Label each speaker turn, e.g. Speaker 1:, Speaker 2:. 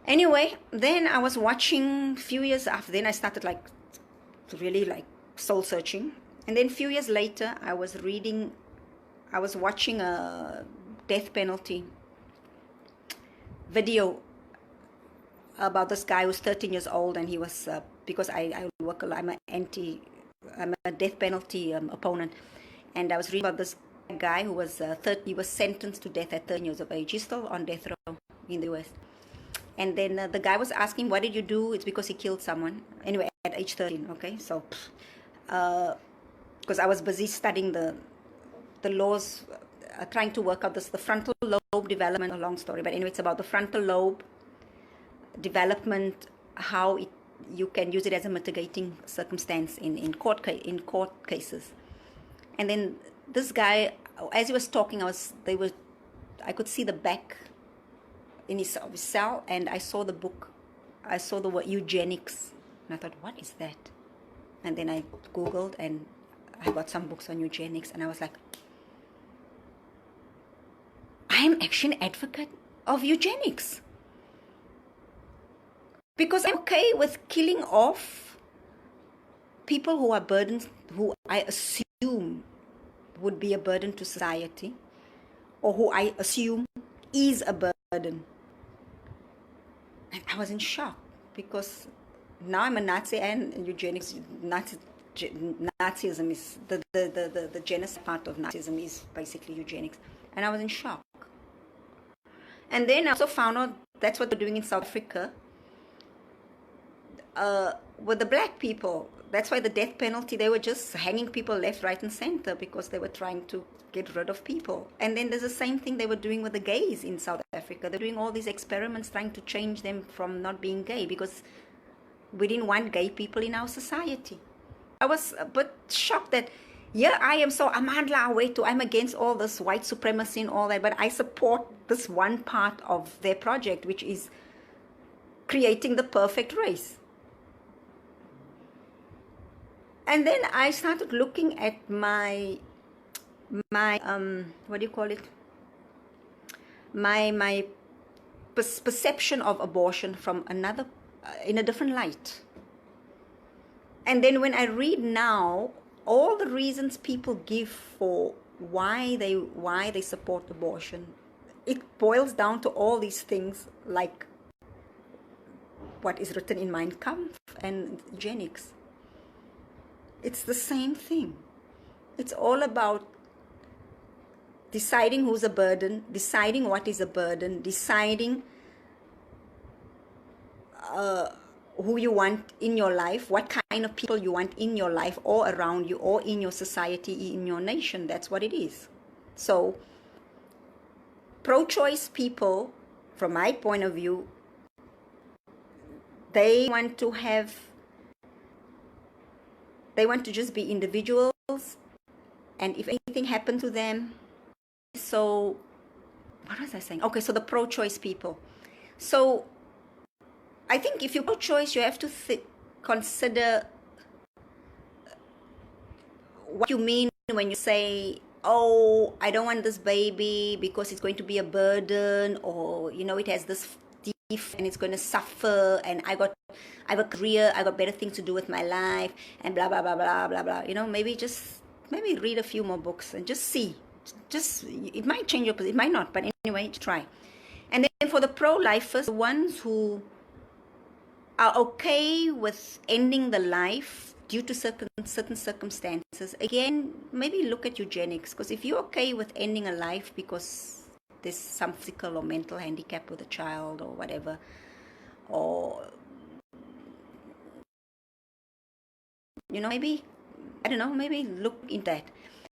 Speaker 1: Anyway, then I was watching, few years after, then I started like really like soul searching. And then few years later, I was watching a death penalty video about this guy who's 13 years old, and he was, because I work a lot, I'm a death penalty opponent, and I was reading about this guy who was he was sentenced to death at 13 years of age. He's still on death row in the US. And then the guy was asking, what did you do? It's because he killed someone. Anyway, at age 13, okay? So, because I was busy studying the laws, trying to work out the frontal lobe development, a long story. But anyway, it's about the frontal lobe development, how you can use it as a mitigating circumstance in court cases. And then this guy, as he was talking, I could see the back in his cell, and I saw the book. I saw the word eugenics, and I thought, what is that? And then I Googled, and I got some books on eugenics, and I was like, I'm actually an advocate of eugenics, because I'm okay with killing off people who are burdens, who I assume would be a burden to society, or who I assume is a burden. And I was in shock, because now I'm a Nazi, and eugenics, Nazism is the genocide part of Nazism is basically eugenics, and I was in shock. And then I also found out that's what they're doing in South Africa with the black people. That's why the death penalty, they were just hanging people left, right, and center, because they were trying to get rid of people. And then there's the same thing they were doing with the gays in South Africa. They're doing all these experiments trying to change them from not being gay, because we didn't want gay people in our society. I was a bit shocked that, yeah, I am so Amandla Awetu, I'm against all this white supremacy and all that, but I support this one part of their project, which is creating the perfect race. And then I started looking at my what do you call it? My perception of abortion from another, in a different light. And then when I read now all the reasons people give for why they support abortion, it boils down to all these things, like what is written in Mein Kampf and eugenics. It's the same thing. It's all about deciding who's a burden, deciding what is a burden, deciding who you want in your life, what kind of people you want in your life or around you or in your society, in your nation. That's what it is. So pro-choice people, from my point of view, they want to just be individuals, and if anything happened to them, so what was I saying? Okay, so the pro-choice people. So I think if you're pro-choice, you have to consider what you mean when you say, oh, I don't want this baby because it's going to be a burden, or, it has this defect and it's going to suffer, and I have a career, I got better things to do with my life, and blah, blah, blah, blah, blah, blah. Maybe read a few more books and just see. It might change your position, it might not, but anyway, try. And then for the pro-lifers, the ones who are okay with ending the life due to certain circumstances, again, maybe look at eugenics, because if you're okay with ending a life because there's some physical or mental handicap with a child or whatever, or maybe, I don't know, maybe look into that.